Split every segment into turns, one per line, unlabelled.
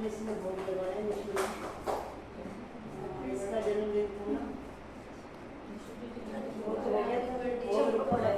इसमें बोर्ड लगाया इसमें इसका जन्मदिन था ना वो तो हो गया था और रुका है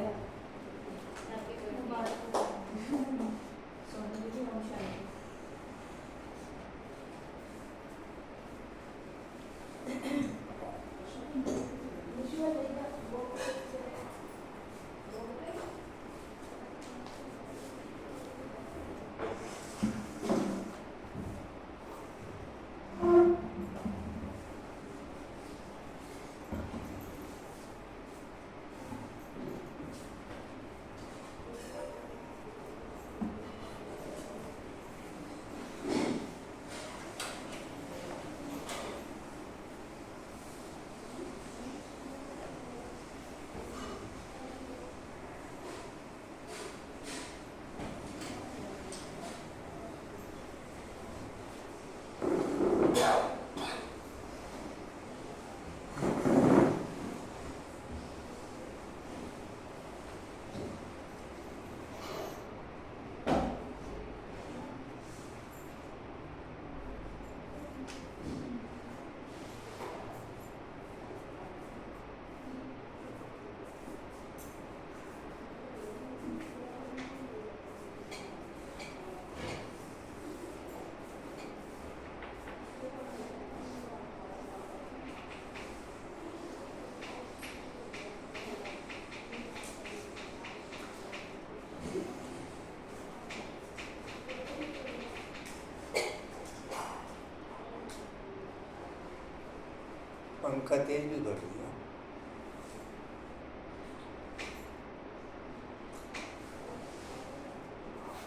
पंखा तेज भी कर दिया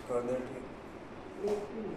कर दे ठीक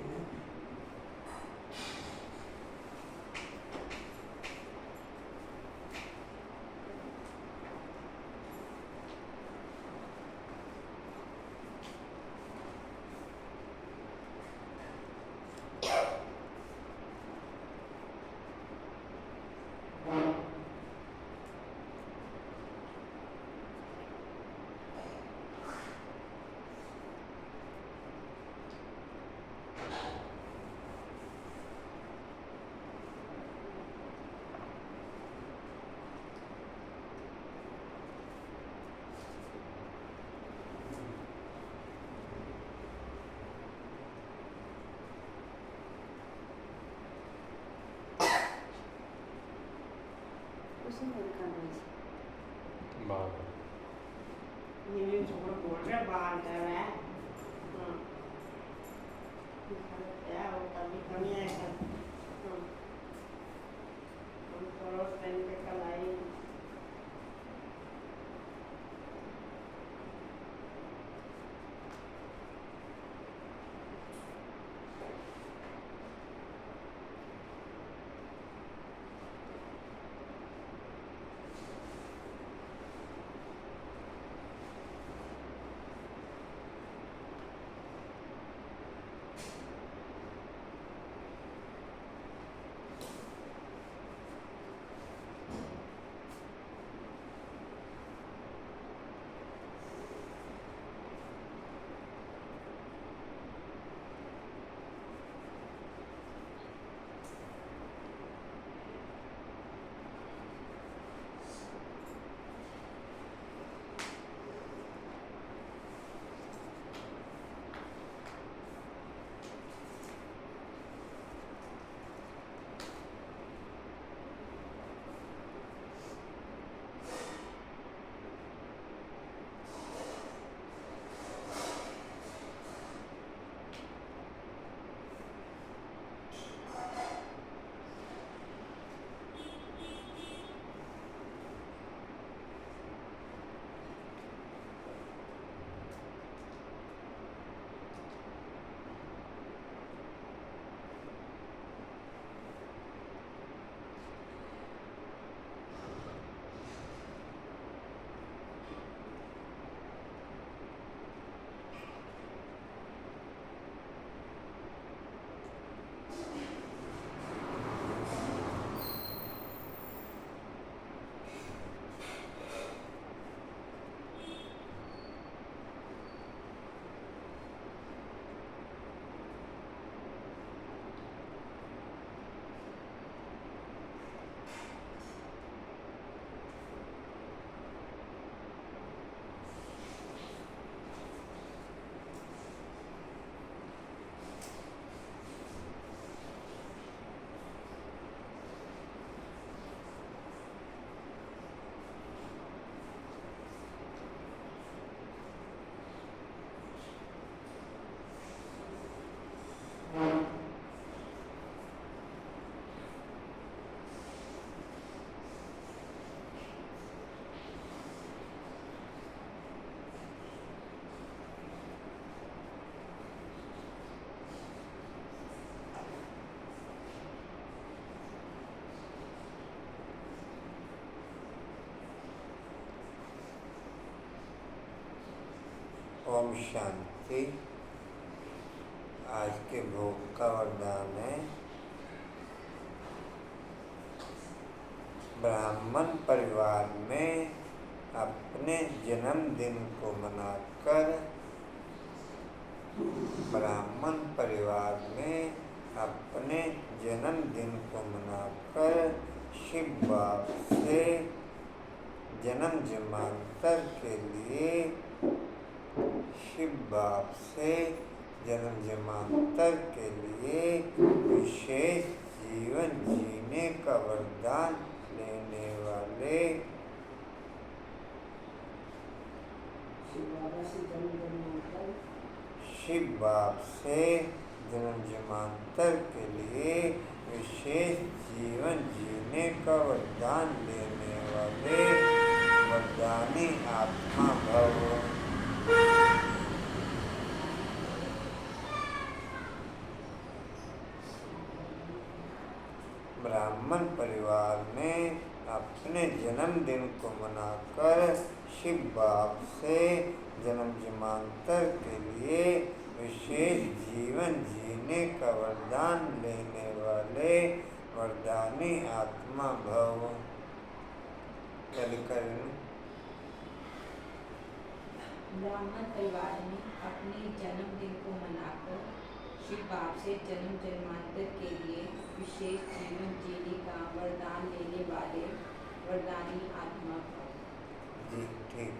ये छोड़ बोल रहा बाल कर रहा है क्या वो कभी कमी है कर हम थोड़ा पेन पे कलाई
ओम शांति। आज के भोग का वरदान है, ब्राह्मण परिवार में अपने जन्मदिन को मनाकर, ब्राह्मण परिवार में अपने जन्मदिन को मनाकर शिव बाप से जन्म जन्मांतर के लिए, शिव बाप से जन्म जन्मांतर के लिए विशेष जीवन जीने का वरदान लेने वाले शिव बाप से जन्म जन्मांतर के लिए विशेष जीवन जीने का वरदान लेने वाले वरदानी आत्मा भव। ब्राह्मण परिवार में अपने जन्मदिन को मनाकर शिव बाप से जन्म जन्मांतर के लिए विशेष जीवन जीने का वरदान लेने वाले वरदानी आत्मा भव।
ब्राह्मण परिवार में अपने जन्मदिन को मनाकर शिव बाप से जन्म जन्मांतर के लिए विशेष जीवन जीने का वरदान लेने वाले वरदानी आत्मा भव।
जी ठीक।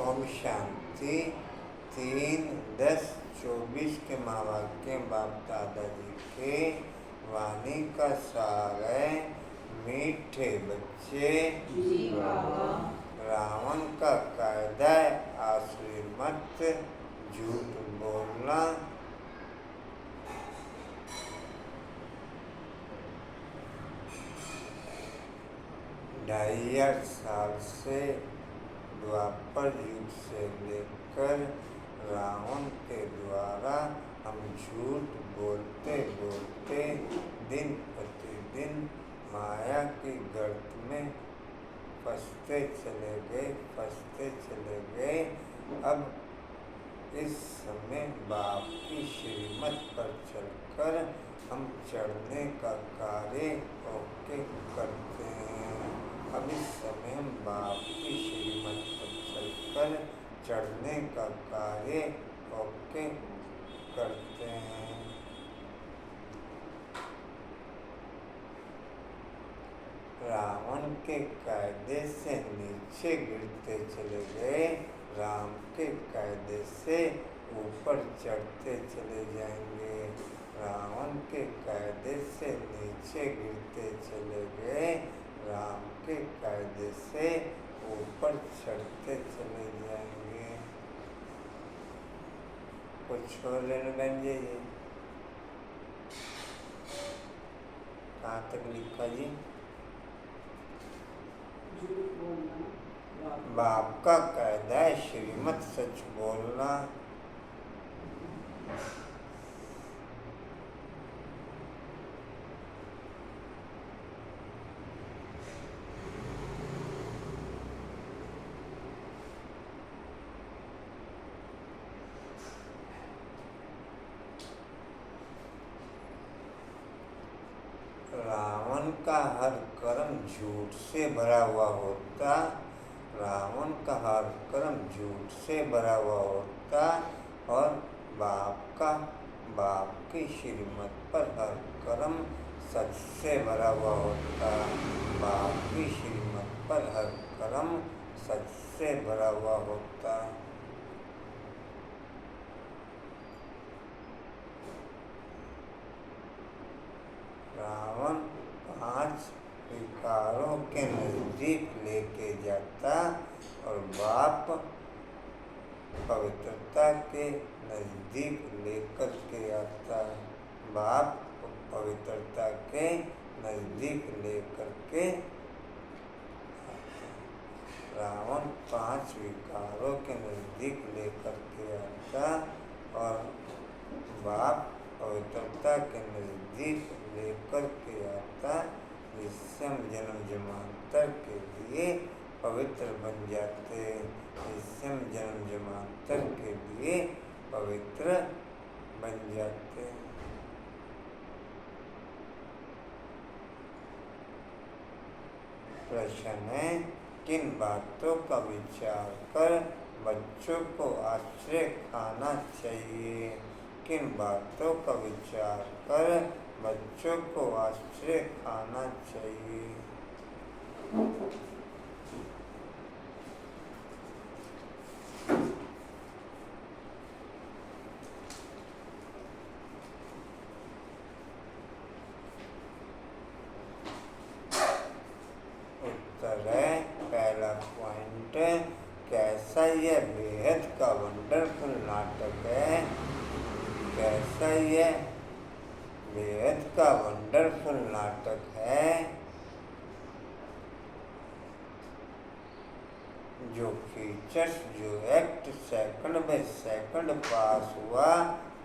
ओम शांति। 3-10-24 के महावाक्य बाप दादाजी के वाणी का सार है। मीठे बच्चे, रावण का कायदा है आसुरी मत, झूठ बोलना, ढाई साल से द्वापर युग से लेकर रावण के द्वारा हम झूठ बोलते बोलते दिन प्रतिदिन माया की गर्त में फंसते चले गए। अब इस समय बाप की श्रीमत पर चलकर हम चढ़ने का कार्य ओके करते हैं। अब इस समय हम बाप की श्रीमत पर चलकर चढ़ने का कार्य ओके करते हैं। रावण के कायदे से नीचे गिरते चले गए, राम के कायदे से ऊपर चढ़ते चले जाएंगे। रावण के कायदे से नीचे गिरते चले गए, राम के कायदे से ऊपर चढ़ते चले जाएंगे। कुछ और लेने बन जाइए। कहाँ तक लिखा जी? बाप का कायदा है श्रीमत सच बोलना। रावण का हर कर्म झूठ से भरा हुआ होता, रावण का हर कर्म झूठ से भरा हुआ होता और बाप की श्रीमत पर हर कर्म सच से भरा हुआ होता। बाप की श्रीमत पर हर कर्म सच से भरा हुआ होता। रावण 5 विकारों के नजदीक लेके जाता और बाप पवित्रता के नजदीक लेकर के आता। बाप पवित्रता के नजदीक लेकर के रावण 5 विकारों के नजदीक लेकर के आता और बाप पवित्रता के नजदीक लेकर के आता, जिससे हम जन्म जन्मांतर के लिए पवित्र बन जाते, जिससे हम जन्म जन्मांतर के लिए पवित्र बन जाते। प्रश्न है, किन बातों का विचार कर बच्चों को आश्रय खाना चाहिए? किन बातों का विचार कर बच्चों को आश्रय खाना चाहिए? उत्तर है, पहला पॉइंट, कैसा यह बेहद का वंडरफुल नाटक है, कैसा यह बेहद का वंडरफुल नाटक है, जो फीचर्स, जो एक्ट सेकंड बाय सेकंड पास हुआ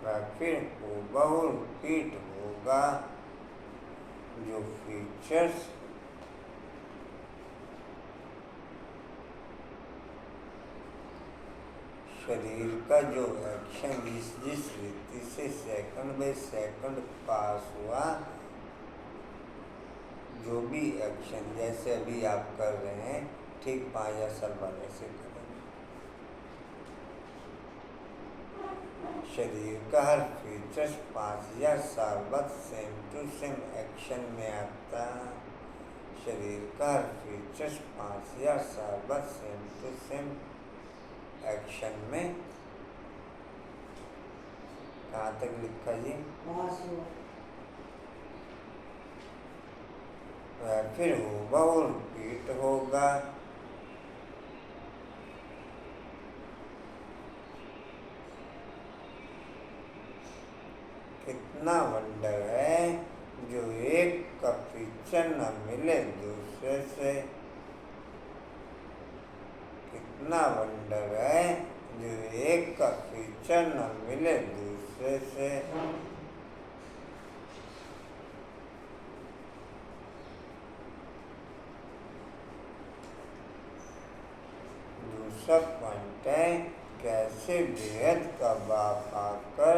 वह फिर हूबहू रिपीट होगा। जो फीचर्स शरीर का जो एक्शन जिस रीति से सेकंड बाय सेकंड पास हुआ, जो भी एक्शन जैसे अभी आप कर रहे हैं, ठीक 5000 साल बाद ऐसे करेंगे। शरीर का हर फीचर्स 5000 साल बाद सेम टू सेम एक्शन में आता। शरीर का हर फीचर्स 5000 साल बाद सेम टू सेम एक्शन में। कहाँ तक लिखा जी? वह फिर हूबहू रिपीट होगा। कितना वंडर है जो एक का फीचर न मिले दूसरे से। कितना वंडर है जो एक का फीचर न मिले दूसरे से। दूसरा पॉइंट है, कैसे बेहद का बाप आकर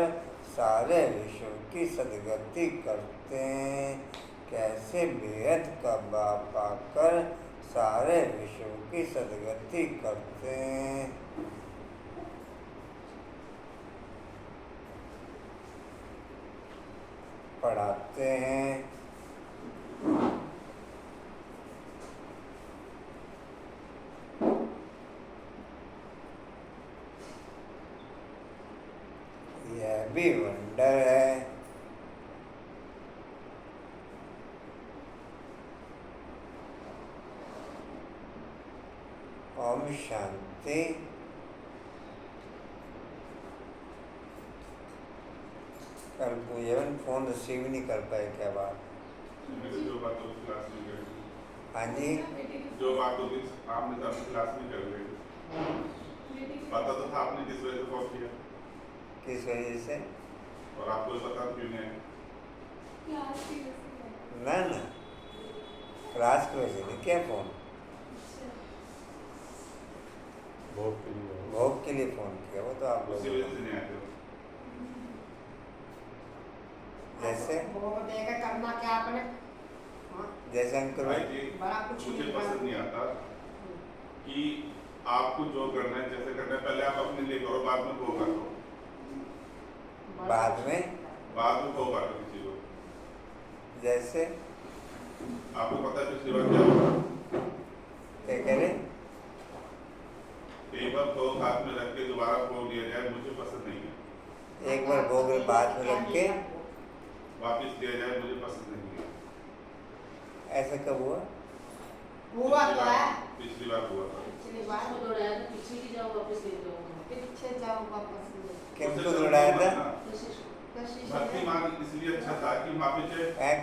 सारे विश्व की सदगति करते हैं। कैसे बेहद का बाप आकर सारे विश्व की सदगति करते हैं। पढ़ाते हैं। यह भी वंडर है। ओम शांति। कल पूजन फोन रिसीव नहीं कर पाए, क्या बात?
जो बात होगी क्लास में कर।
हाँ जी,
जो बात होगी आपने तो अपनी क्लास में कर ली। पता तो था आपने किस वजह से फोन किया,
किस वजह से?
और आपको पता क्यों नहीं?
ना ना, क्लास की वजह नहीं किया फोन, भोग के लिए फोन किया। वो तो आप लोग
उसी वजह से नहीं आते हो।
जैसे
करना क्या आपने?
जैसे अंकुर
भाई
भाई,
जी,
बड़ा कुछ
मुझे
नहीं
पसंद नहीं आता कि आपको जो करना है जैसे करना है, पहले आप अपने लिए करो, बाद में वो करो।
बाद में
वो बात किसी को।
जैसे
आपको पता है पिछली बार क्या हुआ?
क्या कह रहे?
एक बार भोग हाथ में रख के दोबारा भोग लिया जाए, मुझे पसंद नहीं है।
एक बार भोग बाद में रख के
वापिस दिया जाए, मुझे पसंद नहीं है।
ऐसा कब हुआ?
हुआ तो है।
पिछली बार हुआ था।
पिछली बार
इसको दौड़ाया था, पीछे की जाओ वापस ले जाओ।
पीछे जाओ वापस ले।
किनको दौड़ाया था?
कशिश को।
कशिश
भक्ति मार्ग इसलिए अच्छा था कि वहाँ पे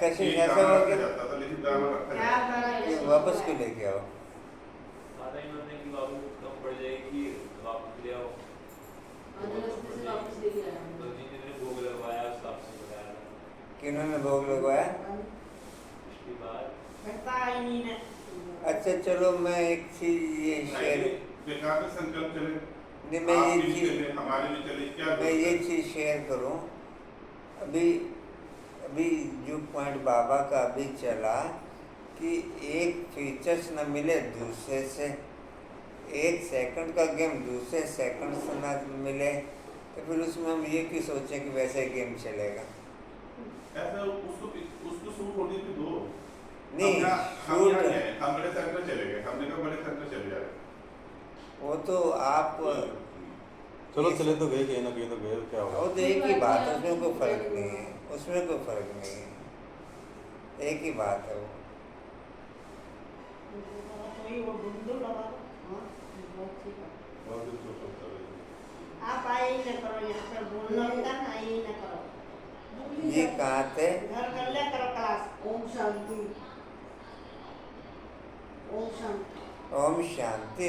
कशिश
एक
ऐसा
ड्रामा
हो
रखा
गया
जाता था, लेकिन ड्रामा रखा
क्या
जाता
करा
कि
ये
वापस क्यों लेके आओ?
माता इन्होंने कि बाबू कम पड़ जाएगी वापस ले आओ।
आधे रास्ते से वापस लेके आया हूँ।
तो जिन्होंने भोग लगवाया उस आपसे बताया था
किन्होंने भोग लगवाया?
पिछली बार।
घटता ही नहीं ने।
अच्छा चलो मैं एक चीज ये शेयर
बेकार के संकल्प चले,
नहीं मैं
आपके
ये
भी
चीज
चले, हमारे भी चले, क्या
मैं ये चीज शेयर करूं। अभी अभी जो पॉइंट बाबा का अभी चला कि एक फीचर्स न मिले दूसरे से, एक सेकंड का गेम दूसरे सेकंड से न मिले, तो फिर उसमें हम ये क्यों सोचें कि वैसे गेम चलेगा?
ऐसा उसको सूट होने की दो।
नहीं,
हम
सूट-
यहाँ गए, हम बड़े सेंटर चले गए, हमने कहा बड़े सेंटर चले जा रहे।
वो तो आप
चलो चले तो गए, कहीं ना कहीं तो गए, क्या
वो
होगा?
तो एक ही बात है, उसमें कोई फर्क नहीं है, उसमें कोई फर्क नहीं है, एक ही बात है वो।
कोई वो बुंदू लगा दो। हाँ, बहुत ठीक है।
बहुत कुछ हो सकता है।
आप आए ही न करो, यहाँ पर बोलना होता है ना, आए ही न करो।
ये कहाँ थे?
घर कर लिया करो क्लास।
ओम शांति। ओम शांति।
ओम शांति।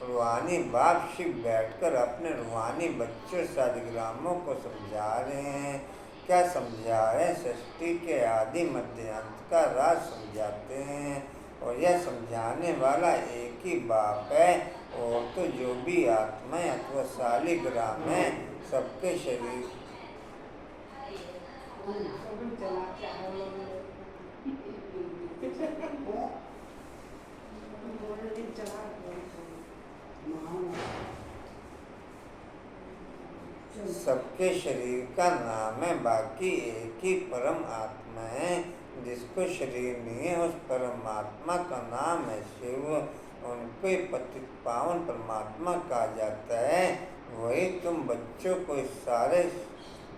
रूहानी बाप शिव बैठकर अपने रूहानी बच्चों शालिग्रामों को समझा रहे हैं। क्या समझा रहे हैं? सृष्टि के आदि मध्य अंत का राज समझाते हैं, और यह समझाने वाला एक ही बाप है। और तो जो भी आत्माएं अथवा शालिग्राम है, सबके शरीर
कभी चला क्या है लोग। बोलने चला
सबके शरीर का नाम है, बाकी एक ही परम आत्मा है। जिसको शरीर नहीं है, उस परमात्मा का नाम है शिव। उनको ही पतित पावन परमात्मा कहा जाता है। वही तुम बच्चों को इस सारे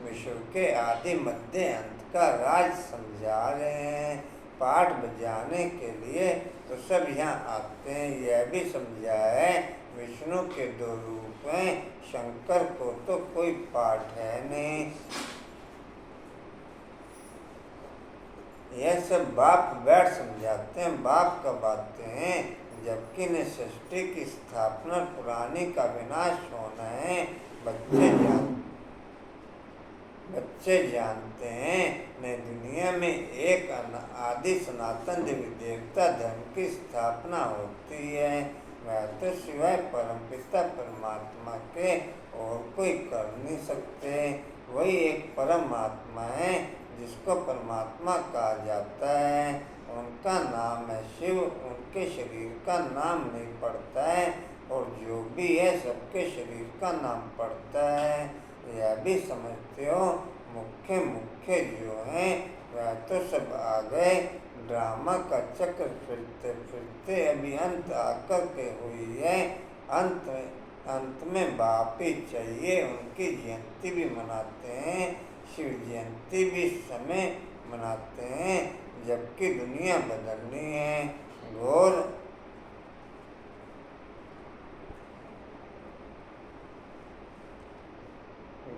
विश्व के आदि मध्य अंत का राज समझा रहे हैं। पाठ बजाने के लिए तो सब यहाँ आते हैं। यह भी समझा है विष्णु के दो रूप हैं, शंकर को तो कोई पाठ है नहीं। यह सब बाप बैठ समझाते हैं। बाप कब आते हैं? जबकि न सृष्टि की स्थापना, पुरानी का विनाश होना है। बच्चे जानते हैं न दुनिया में एक आदि सनातन देवी देवता धर्म की स्थापना होती है। वह तो सिवाय परमपिता परमात्मा के और कोई कर नहीं सकते। वही एक परमात्मा है जिसको परमात्मा कहा जाता है। उनका नाम है शिव। उनके शरीर का नाम नहीं पड़ता है, और जो भी है सबके शरीर का नाम पड़ता है। यह भी समझते हो मुख्य जो हैं वह तो सब आ गए। ड्रामा का चक्र फिरते फिरते अभी अंत आकर के हुई है। अंत में बाप ही चाहिए। उनकी जयंती भी मनाते हैं, शिव जयंती भी इस समय मनाते हैं, जबकि दुनिया बदलनी है।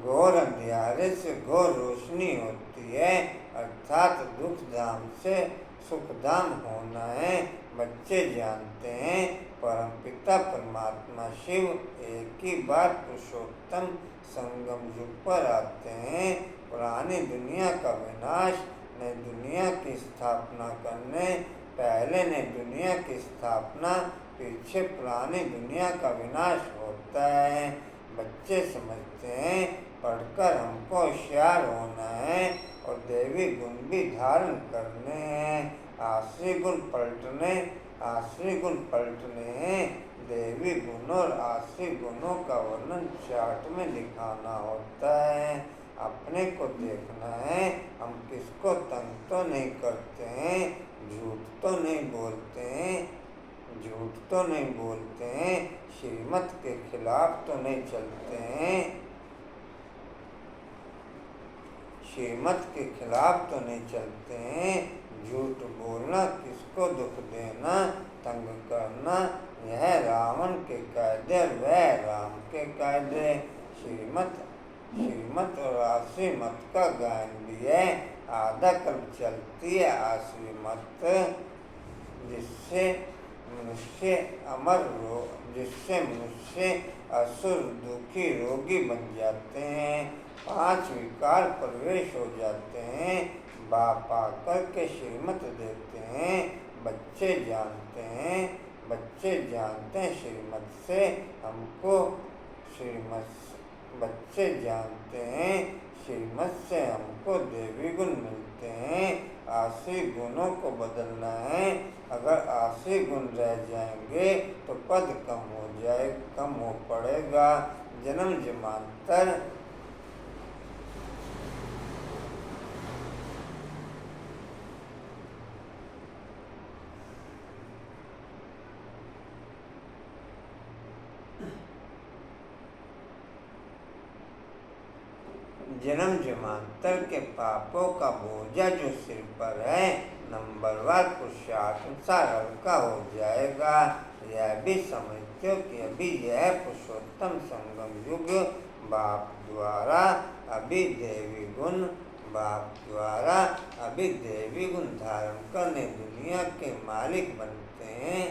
घोर अंधियारे से घोर रोशनी होती है, अर्थात दुख धाम से सुख धाम होना है। बच्चे जानते हैं परमपिता परमात्मा शिव एक ही बार पुरुषोत्तम संगम युग पर आते हैं। पुरानी दुनिया का विनाश, नई दुनिया की स्थापना करने, पहले नई दुनिया की स्थापना, पीछे पुरानी दुनिया का विनाश होता है। बच्चे समझते हैं पढ़कर हमको होशियार होना है और देवी गुण भी धारण करने हैं। आश्री गुण पलटने हैं। देवी गुण और आश्री गुणों का वर्णन चार्ट में दिखाना होता है। अपने को देखना है, हम किसको तंग तो नहीं करते हैं, झूठ तो नहीं बोलते हैं, श्रीमत के खिलाफ तो नहीं चलते हैं, श्रीमत के खिलाफ तो नहीं चलते हैं, श्रीमत का गायन भी है। आधा कल्प चलती है आश्रीमत, जिससे मनुष्य असुर दुखी रोगी बन जाते हैं। 5 विकार प्रवेश हो जाते हैं। बाप आकर के श्रीमत देते हैं। बच्चे जानते हैं श्रीमत से हमको देवी गुण मिलते हैं। आशी गुणों को बदलना है। अगर आशी गुण रह जाएंगे तो पद कम हो पड़ेगा। जन्म जन्मांतर जन्म जन्मांतर के पापों का बोझा जो सिर पर है, नंबरवार पुरुषार्थानुसार हल्का हो जाएगा। यह भी समझते हो कि अभी यह पुरुषोत्तम संगम युग बाप द्वारा अभी देवी गुण धारण करने दुनिया के मालिक बनते हैं।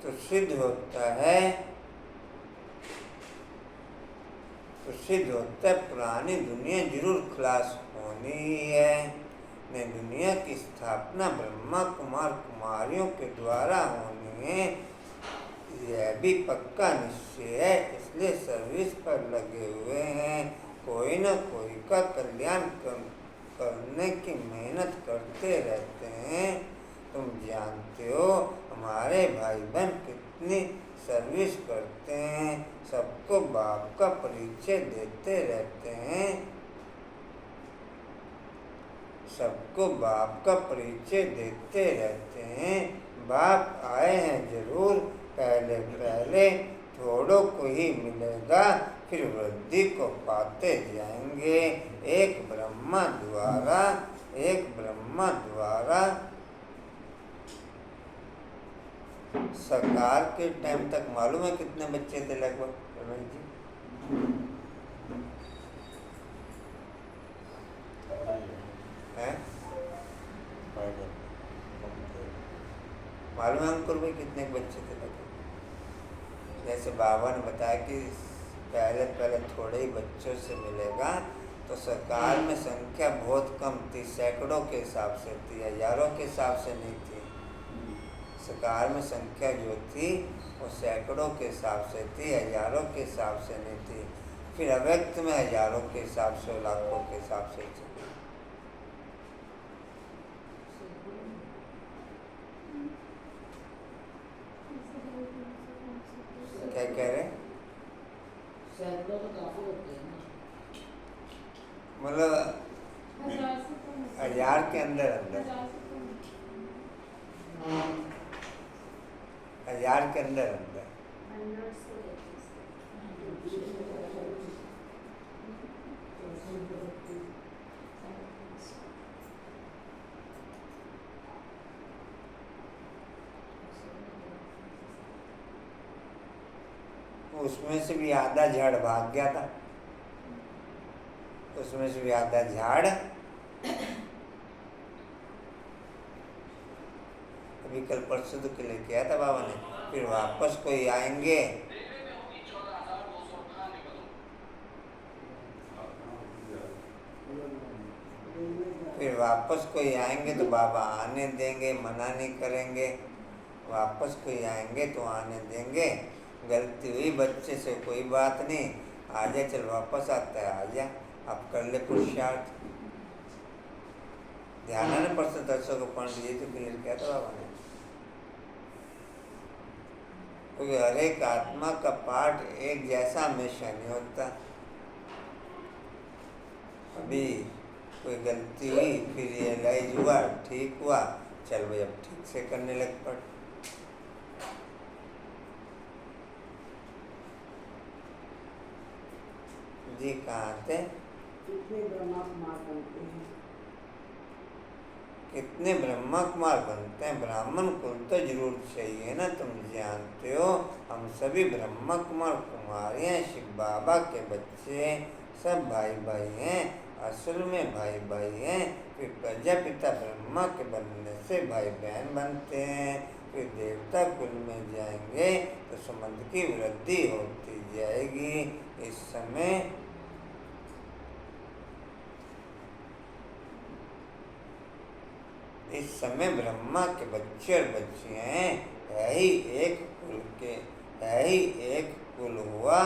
तो सिद्ध होता है पुरानी दुनिया जरूर खलास होनी ही है। ने दुनिया की स्थापना ब्रह्मा कुमार कुमारियों के द्वारा होनी है, यह भी पक्का निश्चय है। इसलिए सर्विस पर लगे हुए हैं। कोई न कोई का कल्याण करने की मेहनत करते रहते हैं। तुम जानते हो हमारे भाई बहन कितनी सर्विस करते हैं। सबको बाप का परिचय देते रहते हैं। बाप आए हैं जरूर, पहले थोड़ों को ही मिलेगा, फिर वृद्धि को पाते जाएंगे। एक ब्रह्मा द्वारा सरकार के टाइम तक मालूम है कितने बच्चे थे लगभग रमेश जी? हैं? मालूम है अंकुर भाई कितने बच्चे थे लगभग? जैसे बाबा ने बताया कि पहले थोड़े ही बच्चों से मिलेगा, तो सरकार में संख्या बहुत कम थी, सैकड़ों के हिसाब से थी, हजारों के हिसाब से नहीं थी। सरकार में संख्या जो थी वो सैकड़ों के हिसाब से थी, हजारों के हिसाब से नहीं थी। फिर अव्यक्त में हजारों के हिसाब से, लाखों के हिसाब से थी। क्या कह रहे?
सैकड़ों तो काफी होते हैं ना,
मतलब 1000 के अंदर 1000 के अंदर उसमें से भी आधा झाड़ भाग गया था। उसमें से भी आधा झाड़ अभी कल परसों के लेके आया था बाबा ने। फिर वापस कोई आएंगे, तो बाबा आने देंगे, मना नहीं करेंगे। वापस कोई आएंगे तो आने देंगे। गलती हुई बच्चे से कोई बात नहीं, आजा चल वापस आता है, आजा अब कर ले पुरुषार्थ। ध्यान है ना परसों दर्शकों को पॉइंट ये तो क्लियर किया था बाबा ने, क्योंकि हर एक आत्मा का पार्ट एक जैसा हमेशा नहीं होता। अभी कोई गलती हुई फिर रियलाइज हुआ, ठीक हुआ, चल भाई अब ठीक से करने लग पड़। जी कहाँ थे?
कितने ब्रह्मा कुमार बनते हैं?
कितने ब्रह्मा कुमार बनते हैं? ब्राह्मण कुल तो जरूर चाहिए ना, तुम जानते हो हम सभी ब्रह्मा कुमार कुमारी हैं, शिव बाबा के बच्चे, सब भाई भाई हैं, असल में भाई भाई हैं। फिर प्रजापिता ब्रह्मा के बनने से भाई बहन बनते हैं, फिर देवता कुल में जाएंगे तो संबंध की वृद्धि होती जाएगी। इस समय ब्रह्मा के बच्चे और बच्चियां हैं, है ही एक कुल के, है ही एक कुल हुआ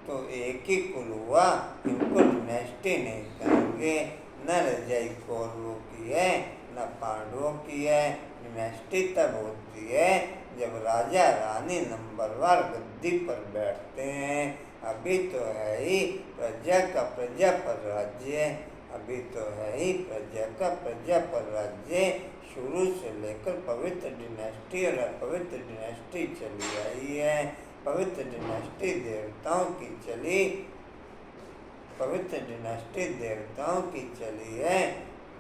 तो एक ही कुल हुआ, इनको डिनेस्टी नहीं कहेंगे। न रजाई कौरवों की है न पांडवों की है। डिनेस्टी तब होती है जब राजा रानी नंबरवार गद्दी पर बैठते हैं। अभी तो है ही प्रजा का प्रजा पर राज्य, अभी तो है ही प्रजा का प्रजा पर राज्य। शुरू से लेकर पवित्र डिनेस्टी और अपवित्र डिनेस्टी चली आई है। पवित्र डिनेस्टी देवताओं की चली, पवित्र डिनेस्टी देवताओं की चली है।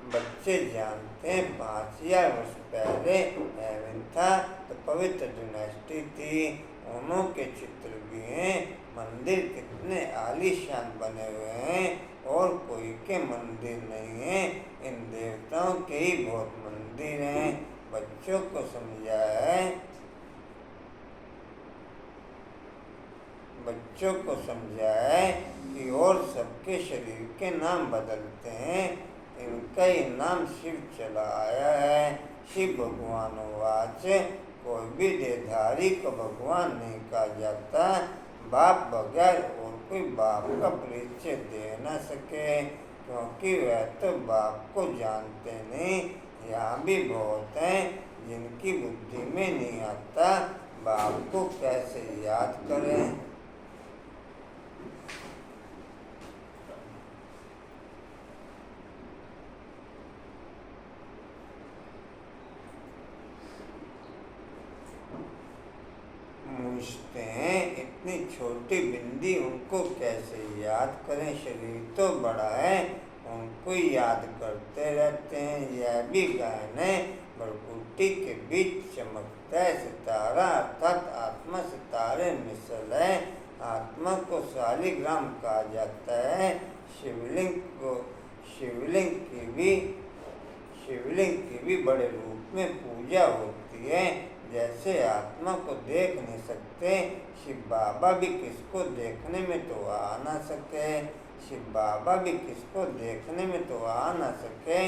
बच्चे जानते हैं 5000 वर्ष पहले हेवन था तो पवित्र डिनेस्टी थी। उन्हों के चित्र भी हैं, मंदिर कितने आलीशान बने हुए हैं और कोई के मंदिर नहीं है, इन देवताओं के ही बहुत मंदिर हैं। बच्चों को समझाया है, बच्चों को समझाया है कि और सबके शरीर के नाम बदलते हैं, इनका ही नाम शिव चला आया है। शिव भगवान वाच, कोई भी देहधारी को भगवान नहीं कहा जाता। बाप बगैर और कोई बाप का परिचय दे न सके, क्योंकि वह तो बाप को जानते नहीं। यहाँ भी बहुत हैं जिनकी बुद्धि में नहीं आता बाप को कैसे याद करें। पूछते हैं इतनी छोटी बिंदी उनको कैसे याद करें, शरीर तो बड़ा है उनको याद करते रहते हैं। यह भी गायन है, भरकुटी के बीच चमकता है सितारा, अर्थात आत्मा सितारे मिसल है। आत्मा को शालिग्राम कहा जाता है। शिवलिंग की भी बड़े रूप में पूजा होती है। जैसे आत्मा को देख नहीं सकते, शिव बाबा भी किसको देखने में तो आ ना सके, शिव बाबा भी किसको देखने में तो आ ना सके।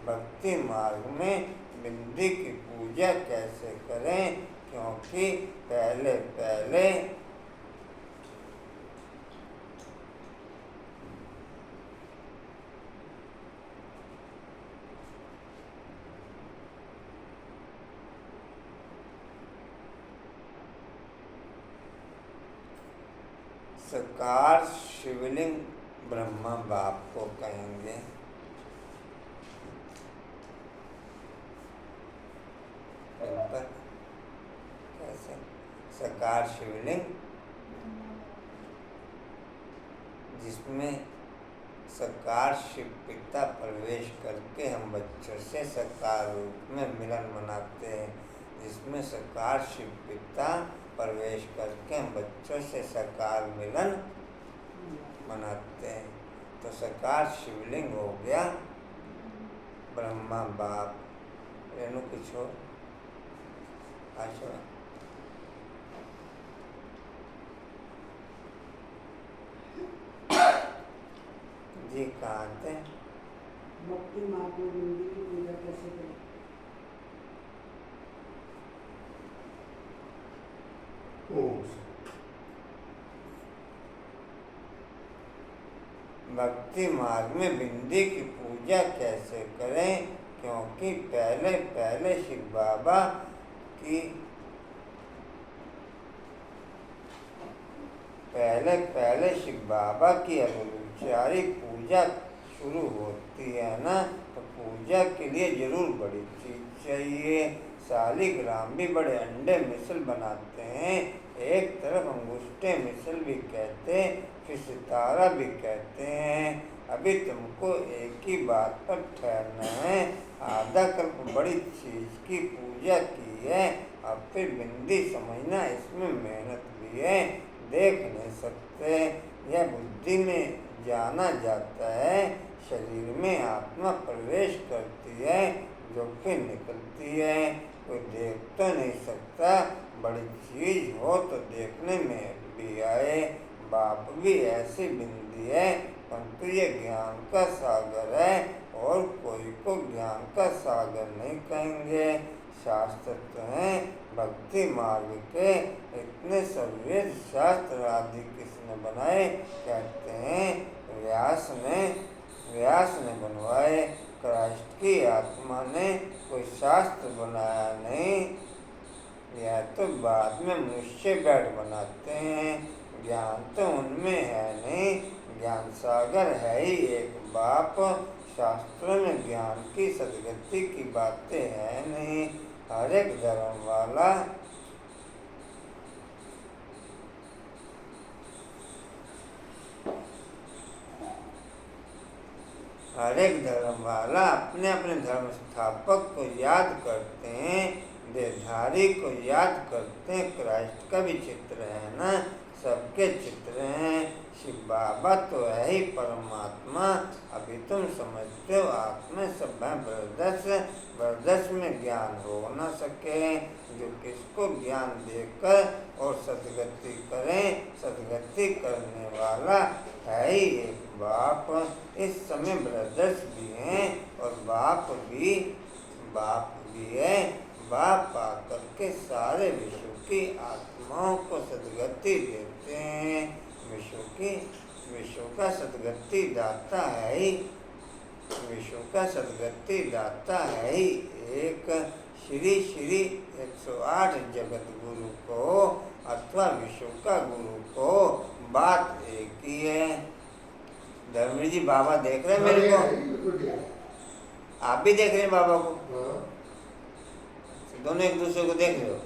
भक्ति मार्ग में बिंदी की पूजा कैसे करें, क्योंकि पहले पहले साकार शिवलिंग ब्रह्मा बाप को कहेंगे। कैसे साकार शिवलिंग, जिसमें साकार शिव पिता प्रवेश करके हम बच्चों से साकार रूप में मिलन मनाते हैं। जिसमें साकार शिव पिता प्रवेश करके हम बच्चों से साकार मिलन मनाते हैं। तो साकार शिवलिंग हो गया ब्रह्मा बाप। रेणु कुछ हो आशा? जी कहाँ थे?
भक्ति मार्ग में बिंदी की पूजा कैसे करें?
भक्ति मार्ग में बिंदी की पूजा कैसे करें, क्योंकि पहले पहले शिव बाबा की अगुलचारी पूजा शुरू होती है ना, तो पूजा के लिए जरूर बड़ी चीज चाहिए। शालिग्राम भी बड़े अंडे मिसल बनाते हैं, एक तरफ अंगूठे मिसल भी कहते हैं, फिर सितारा भी कहते हैं। अभी तुमको एक ही बात पर ठहरना है। आधा कल्प बड़ी चीज की पूजा की है, अब फिर बिंदी समझना, इसमें मेहनत भी है, देख नहीं सकते। यह बुद्धि में जाना जाता है, शरीर में आत्मा प्रवेश करती है, जो फिर निकलती है। कोई देख तो नहीं सकता, बड़ी चीज हो तो देखने में भी आए। बाप भी ऐसी बिंदी है, परंतु ये ज्ञान का सागर है, और कोई को ज्ञान का सागर नहीं कहेंगे। शास्त्र तो हैं भक्ति मार्ग के, इतने सवेद शास्त्र आदि किसने बनाए, कहते हैं व्यास ने बनवाए। क्राइस्ट की आत्मा ने कोई शास्त्र बनाया नहीं, यह तो बाद में मनुष्य बैठ बनाते हैं। ज्ञान तो उनमें है नहीं, ज्ञान सागर है ही एक बाप। शास्त्रों में ज्ञान की सदगति की बातें है नहीं। हर एक धर्म वाला अपने अपने धर्म स्थापक को याद करते हैं, देहधारी को याद करते हैं। क्राइस्ट का भी चित्र है ना, सबके चित्र हैं। शिव बाबा तो है ही परमात्मा। अभी तुम समझते हो आत्मा सब है ब्रदर्श में ज्ञान हो न सके, जो किसको ज्ञान देकर और सदगति करें। सदगति करने वाला है ही एक बाप। इस समय ब्रदर्स भी हैं और बाप भी है। बाप आकर के सारे विश्व की आत्माओं को सदगति देते हैं। विश्व का सदगति दाता है ही, एक श्री 108 जगत गुरु को अथवा विश्व का गुरु को, बात एक ही है। धर्मवीर जी बाबा देख रहे हैं मेरे को, आप भी देख रहे हैं बाबा को, दोनों एक दूसरे को देख रहे हो?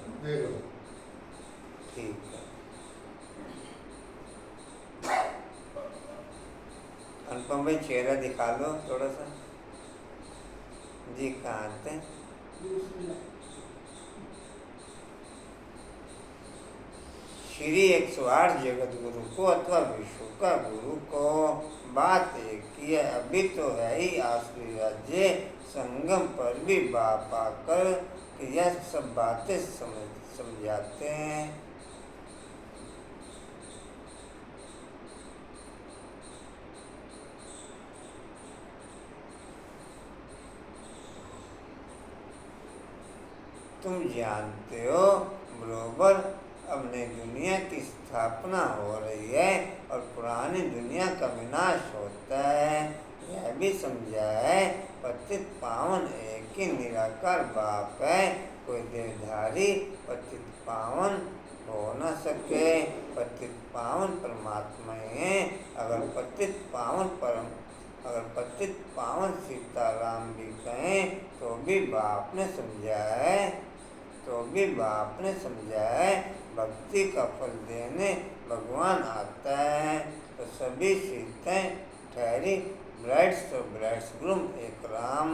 ठीक है। अनुपम भाई चेहरा दिखा लो थोड़ा सा जी, कहाँ आते हैं? श्री 108 जगत गुरु को अथवा विश्व का गुरु को, बात एक ही है। अभी तो है ही आसुरी राज्य, संगम पर भी बाप आकर यह सब बातें समझाते हैं। तुम जानते हो बरोबर अब नई दुनिया की स्थापना हो रही है और पुरानी दुनिया का विनाश होता है। यह भी समझा है पतित पावन एक ही निराकार बाप है। कोई देहधारी पतित पावन हो न सके। पतित पावन परमात्मा है। अगर पतित पावन सीताराम भी कहें तो भी बाप ने समझाया है, भक्ति का फल देने भगवान आता है। तो सभी सीताएं ठहरी ब्राइड्स और ब्राइड्स ग्रूम एक राम।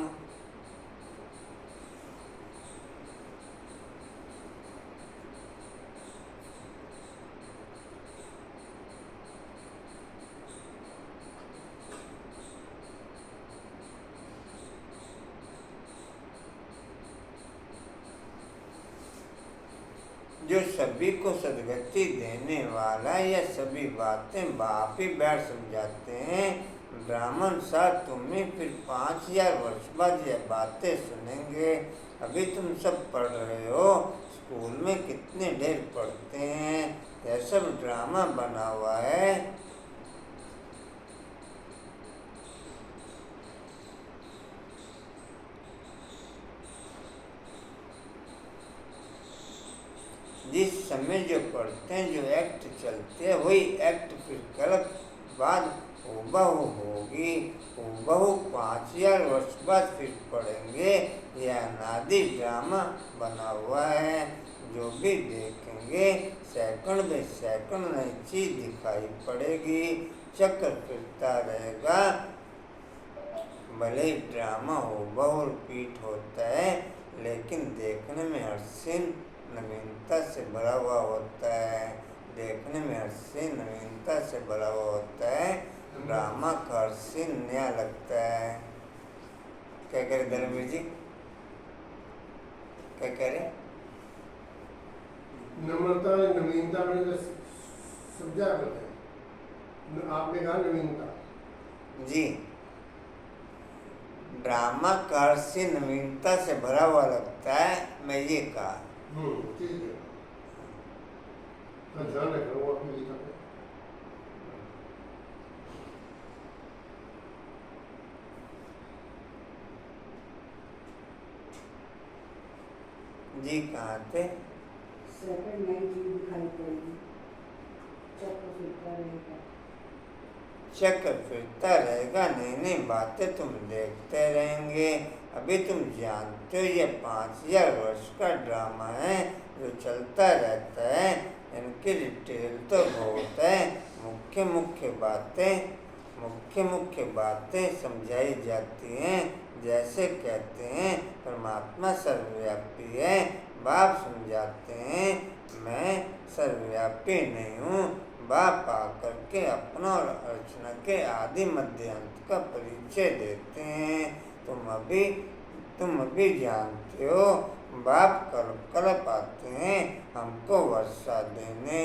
जो सभी को सदगति देने वाला, यह सभी बातें बाप ही बैठ समझाते हैं। ब्राह्मण साहब तुम्हें फिर 5000 वर्ष बाद यह बातें सुनेंगे। अभी तुम सब पढ़ रहे हो, स्कूल में कितने ढेर पढ़ते हैं। यह सब ड्रामा बना हुआ है। समय जो पढ़ते हैं, जो एक्ट चलते हैं, वही एक्ट फिर कल्प बाद हूबहू होगी। हूबहू 5000 वर्ष बाद फिर पढ़ेंगे। यह अनादि ड्रामा बना हुआ है। जो भी देखेंगे सेकंड बाई सेकंड नई चीज दिखाई पड़ेगी। चक्र फिरता रहेगा। भले ही ड्रामा हूबहू रिपीट होता है, लेकिन देखने में हर सीन नवीनता से भरा हुआ होता है। देखने में हर सीन नवीनता से भरा हुआ होता है। ड्रामा का हर सीन नया लगता है। क्या कह रहे धर्मवीर जी? क्या कह रहे?
नम्रता नवीनता मैंने तो समझा करते हैं। आपने कहा नवीनता
जी, ड्रामा का हर सीन नवीनता से भरा हुआ लगता है, मैं ये कहा।
ठीक है, मैं ध्यान रख रहा हूँ आपने लिखा है।
जी कहाँ थे?
सेकंड नई चीज दिखाई पड़ेगी, चक्र फिरता रहेगा।
चक्र फिरता रहेगा, नई नई बातें तुम देखते रहेंगे। अभी तुम जानते हो ये 5000 वर्ष का ड्रामा है जो चलता रहता है। इनकी डिटेल तो बहुत है। मुख्य मुख्य बातें समझाई जाती हैं। जैसे कहते हैं परमात्मा सर्वव्यापी है, बाप समझाते हैं मैं सर्वव्यापी नहीं हूँ। बाप आकर के अपना और अर्चना के आदि मध्य अंत का परिचय देते हैं। तुम अभी जानते हो बाप कल्प आते हैं हमको वर्षा देने।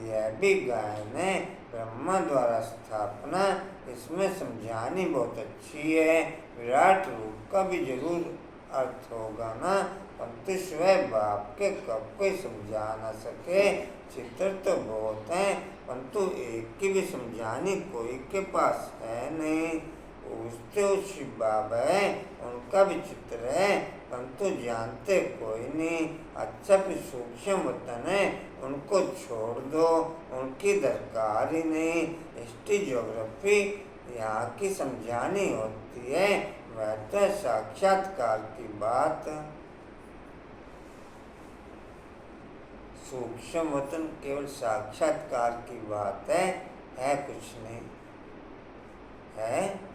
यह भी गायन है, ब्रह्मा द्वारा स्थापना। इसमें समझानी बहुत अच्छी है। विराट रूप का भी जरूर अर्थ होगा ना, परंतु स्वयं बाप के कब कोई समझा न सके। चित्र तो बहुत हैं, परंतु एक की भी समझानी कोई के पास है नहीं। उससे शिव बाबा है, उनका भी चित्र है, परंतु जानते कोई नहीं। अच्छा भी सूक्ष्म वतन है, उनको छोड़ दो, उनकी दरकार ही नहीं। हिस्ट्री ज्योग्राफी यहाँ की समझानी होती है, वह तो साक्षात्कार की बात। सूक्ष्म वतन केवल साक्षात्कार की बात है कुछ नहीं है।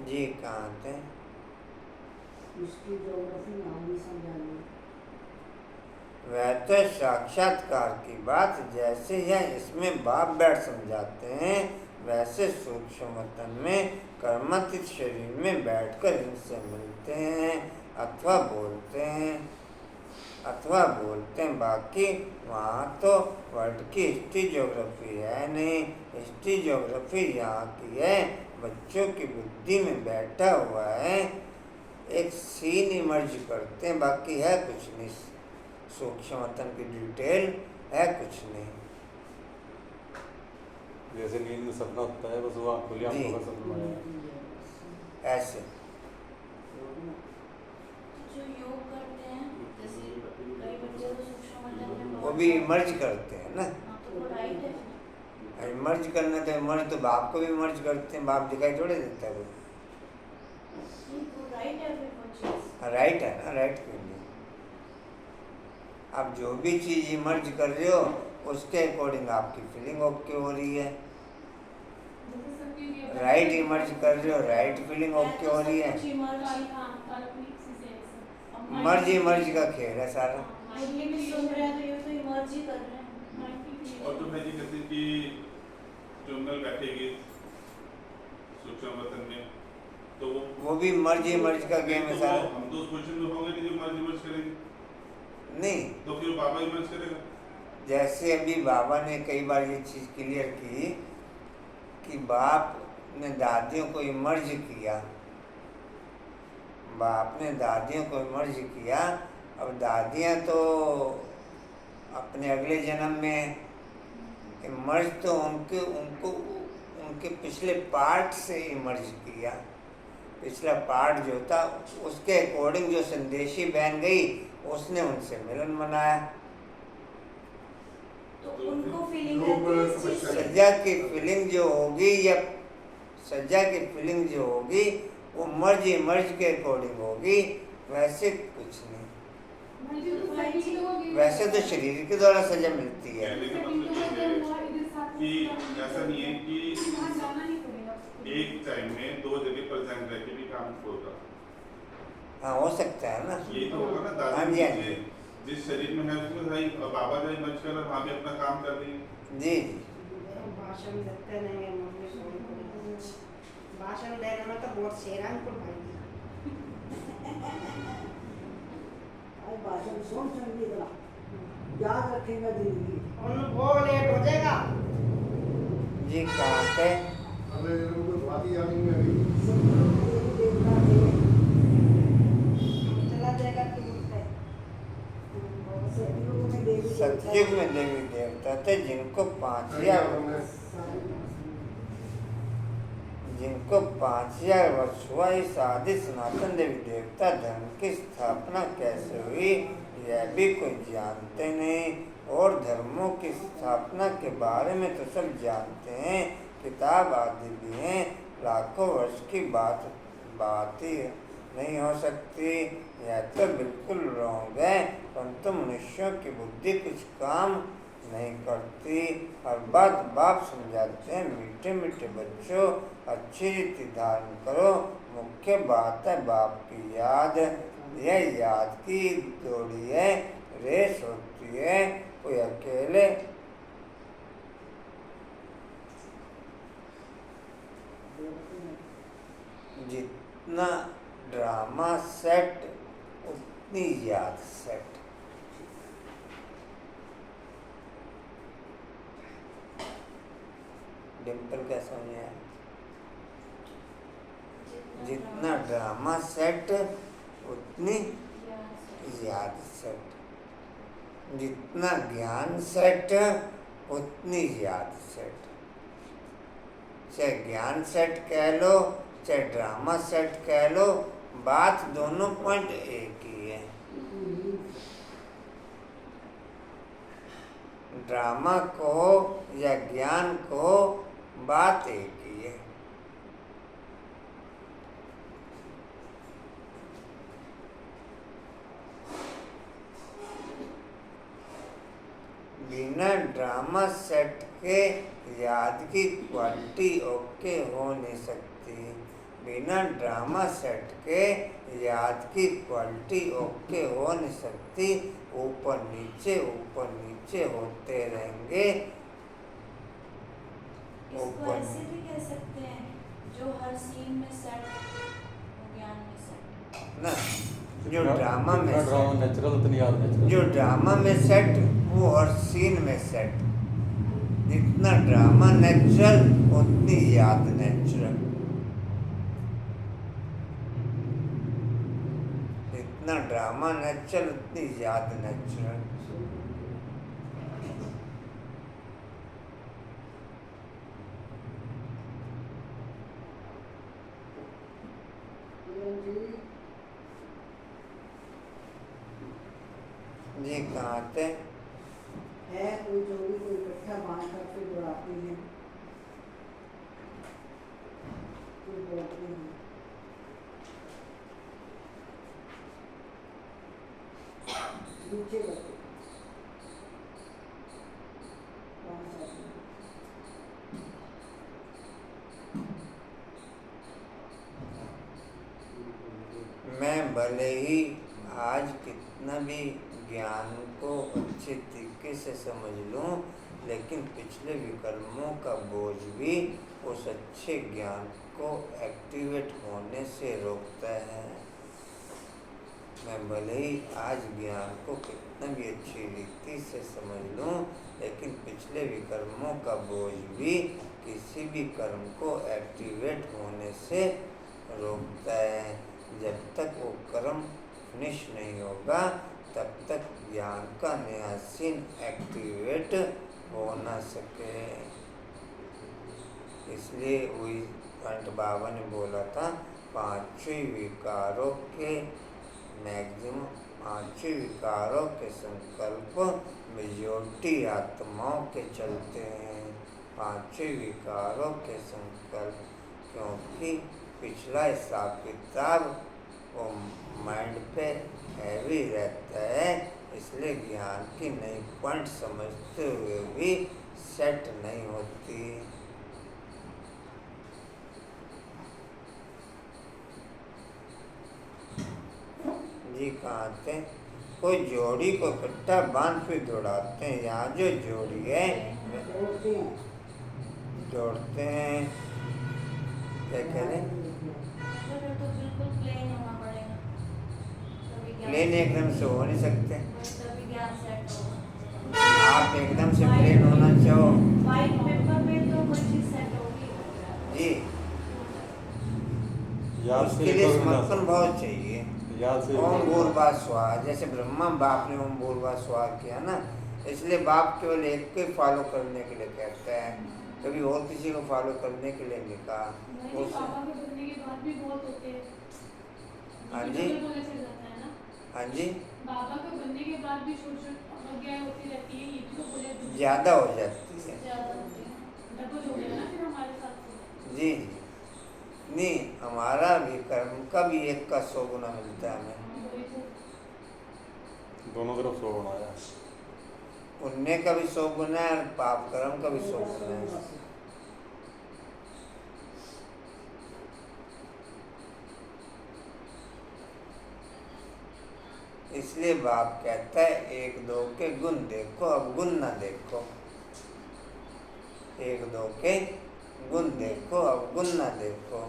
जी कहाँ थे?
इसकी ज्योग्राफी नाम भी समझानी।
वह तो साक्षात्कार की बात, जैसे यह इसमें बाप बैठ समझाते हैं, वैसे सूक्ष्म वतन में कर्मातीत शरीर में बैठकर इनसे मिलते हैं अथवा बोलते हैं। बाकी वहाँ तो वर्ल्ड की हिस्ट्री ज्योग्राफी है नहीं। हिस्ट्री ज्योग्राफी यहाँ की है, बच्चों की बुद्धि में बैठा हुआ है। एक सीन इमर्ज करते हैं, बाकी है कुछ नहीं। सूक्ष्म वतन की डिटेल है कुछ नहीं।
जैसे नींद में सपना होता है, बस वो आँख खुली आँखों का सपना है
ऐसे।
जो योग करते हैं, जैसे कई बच्चे तो सूक्ष्म वतन में
वो भी इमर्ज करते हैं ना।
हाँ, तो वो राइट है।
इमर्ज करना तो इमर्ज तो बाप को भी इमर्ज करते हैं, बाप दिखाई थोड़े देता है वो।
तो राइट है फिर वो चीज़।
राइट है ना, राइट क्यों नहीं? आप जो भी चीज़ इमर्ज कर रहे हो उसके अकॉर्डिंग आपकी फीलिंग ओके हो रही है। राइट इमर्ज कर रहे हो, राइट फीलिंग ओके हो रही है। इमर्ज का खेल है सारा।
ये भी सुन रहे हैं तो ये तो इमर्ज ही कर रहे हैं।
और तो भाई जी किसी की जंगल बैठेगी सूक्ष्म वतन में, तो
वो भी इमर्ज का गेम है सारा।
हम तो उस पोजीशन में होंगे नहीं जो इमर्ज करेंगे
नहीं,
तो फिर बाबा इमर्ज करेगा।
जैसे अभी बाबा ने कई बार ये चीज़ क्लियर की कि बाप ने दादियों को इमर्ज किया। बाप ने दादियों को इमर्ज किया अब दादियाँ तो अपने अगले जन्म में इमर्ज तो उनके पिछले पार्ट से इमर्ज किया। पिछला पार्ट जो था उसके अकॉर्डिंग जो संदेशी बहन गई उसने उनसे मिलन बनाया।
तो उनको फीलिंग
लोग
रहती है इस चीज़ से?
सजा की फीलिंग जो होगी या सजा की फीलिंग जो होगी वो मर्ज के अकॉर्डिंग होगी, वैसे कुछ नहीं। वैसे तो शरीर के द्वारा सजा मिलती है।
कहने का मतलब ये है कि ऐसा नहीं है कि एक टाइम में दो जगह प्रेजेंट रह के भी काम होगा।
हाँ, हो सकता है ना।
ये तो होगा ना
हाँ जी, हाँ
दादी
जी।
जिस शरीर में है उसमें भाई बाबा जो मर्ज कर वहाँ भी अपना काम कर रही है।
जी
भाषण देते नहीं है मम्मी को। भाषण देने में तो बहुत शेरान को भाई
आज भाषण सुन के जरा याद रखेगा जिंदगी।
अनुभव लेट हो जाएगा।
जी कहाँ पे?
अगले जन्म को बाती याद नहीं अभी।
देवता थे,
चला जाएगा कि मुझसे
सतयुग में देवी देवता
सतयुग में देवी देवता थे जिनको 5000 वर्ष हुआ। इस आदि सनातन देवी देवता धर्म की स्थापना कैसे हुई यह भी कोई जानते नहीं, और धर्मों की स्थापना के बारे में तो सब जानते हैं, किताब आदि भी हैं। लाखों वर्ष की बात ही नहीं हो सकती। यह तो बिल्कुल रॉन्ग है, परंतु मनुष्यों की बुद्धि कुछ काम नहीं करती। हर बात बाप समझाते हैं, मीठे मीठे बच्चों अच्छी रीति धारण करो। मुख्य बात है बाप की याद। यह याद की दौड़ी है, रेस होती है। कोई अकेले जितना ड्रामा सेट उतनी याद सेट। डिम्पल क्या समझे? जितना ड्रामा सेट उतनी याद सेट, जितना ज्ञान सेट उतनी याद सेट। चाहे ज्ञान सेट कह लो चाहे ड्रामा सेट कह लो, बात दोनों पॉइंट एक ही है। ड्रामा कहो या ज्ञान कहो, बात एक ही है। बिना ड्रामा सेट के याद की क्वालिटी ओके हो नहीं सकती। बिना ड्रामा सेट के याद की क्वालिटी ओके हो नहीं सकती। ऊपर नीचे होते रहेंगे।
इसको ऐसे भी कह सकते हैं, जो हर सीन में सेट हो, ज्ञान में सेट
ना, जो ड्रामा में
ड्रामा नेचुरल उतनी याद नेचुरल।
जो ड्रामा में सेट वो हर सीन में सेट। जितना ड्रामा नेचुरल उतनी याद नेचुरल। जितना ड्रामा नेचुरल उतनी याद नेचुरल। जी कहाँ थे?
है कोई चोरी कोई इकट्ठा बांध कर फिर बुलाती है, फिर बोलती है। नीचे बैठे
मैं भले ही आज कितना भी ज्ञान को अच्छे तरीके से समझ लूं, लेकिन पिछले विकर्मों का बोझ भी उस अच्छे ज्ञान को एक्टिवेट होने से रोकता है। मैं भले ही आज ज्ञान को कितना भी अच्छी रीति से समझ लूं, लेकिन पिछले विकर्मों का बोझ भी किसी भी कर्म को एक्टिवेट होने से रोकता है। जब तक वो कर्म फिनिश नहीं होगा तब तक ज्ञान का नया सीन एक्टिवेट हो न सके। इसलिए वही पंडित बाबा ने बोला था, पांचों विकारों के मैक्सिमम, पांचों विकारों के संकल्प मेजोरिटी आत्माओं के चलते हैं। पांचों विकारों के संकल्प, क्योंकि पिछला हिसाब किताब वो माइंड पे हैवी रहता है, इसलिए ज्ञान की नई पॉइंट समझते हुए भी सेट नहीं होती। जी कहाँ थे? कोई जोड़ी को इकट्ठा बांध के दौड़ाते हैं। यहाँ जो जोड़ी है जोड़ते हैं, क्या कह रहे हैं?
तो फिर तो बिल्कुल प्लेन होना पड़ेगा, तभी ज्ञान
प्लेन एकदम से हो नहीं सकते।
तभी ज्ञान सेट होगा।
आप एकदम से प्लेन होना चाहो
व्हाइट पेपर पे तो कोई चीज सेट होगी।
जी,
याद से
उसके लिए
लिखो बिना
समर्पण भाव चाहिए।
याद से
ओम
लिखो।
भूर्भुवः स्वः, जैसे ब्रह्मा बाप ने ओम भूर्भुवः स्वः किया ना, इसलिए बाप केवल एक को ही फॉलो करने के लिए कहता है, कभी और किसी को फॉलो करने के लिए नहीं कहा।
नहीं, पापा के बनने के बाद भी बहुत होते हैं।
हाँ जी,
बोले चल जाता है ना,
हाँ जी,
बाबा के बनने के बाद भी छोटी अवज्ञाएं होती रहती है, ये भी तो बोले
ज़्यादा हो जाती है।
ज्यादा होती है, डबल हो गया ना फिर हमारे साथ तो।
जी जी, नहीं, हमारा भी कर्म का भी 1 का 100 गुना मिलता है हमें।
वही तो।
दोनों तरफ 100 बनाया।
पुण्य का भी 100 गुना है और पाप कर्म का भी 100 गुना है। इसलिए बाप कहता है 1-2 के गुण देखो, अब गुण ना देखो। 1-2 के गुण देखो, अब गुण ना देखो।